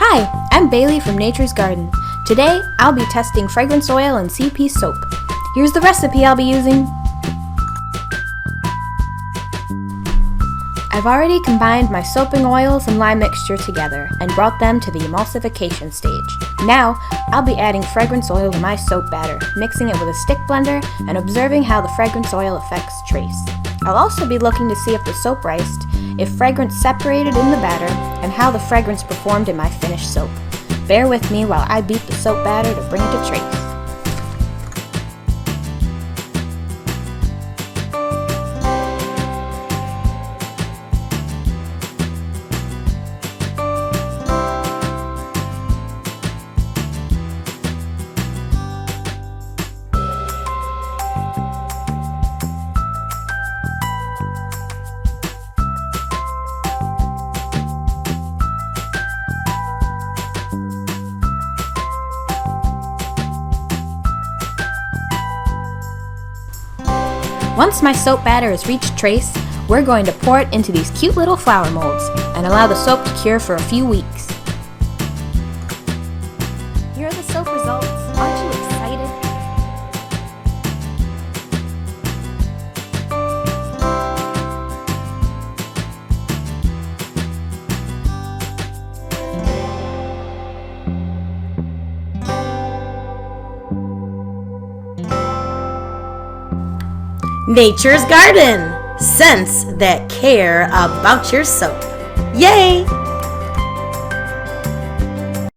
Hi, I'm Bailey from Nature's Garden. Today, I'll be testing fragrance oil and CP soap. Here's the recipe I'll be using. I've already combined my soaping oils and lime mixture together and brought them to the emulsification stage. Now, I'll be adding fragrance oil to my soap batter, mixing it with a stick blender and observing how the fragrance oil affects trace. I'll also be looking to see if the soap rised, if fragrance separated in the batter, and how the fragrance performed in my finished soap. Bear with me while I beat the soap batter to bring it to trace. Once my soap batter has reached trace, we're going to pour it into these cute little flower molds and allow the soap to cure for a few weeks. Here are the soap results. Aren't you excited? Nature's Garden. Scents that care about your soap. Yay!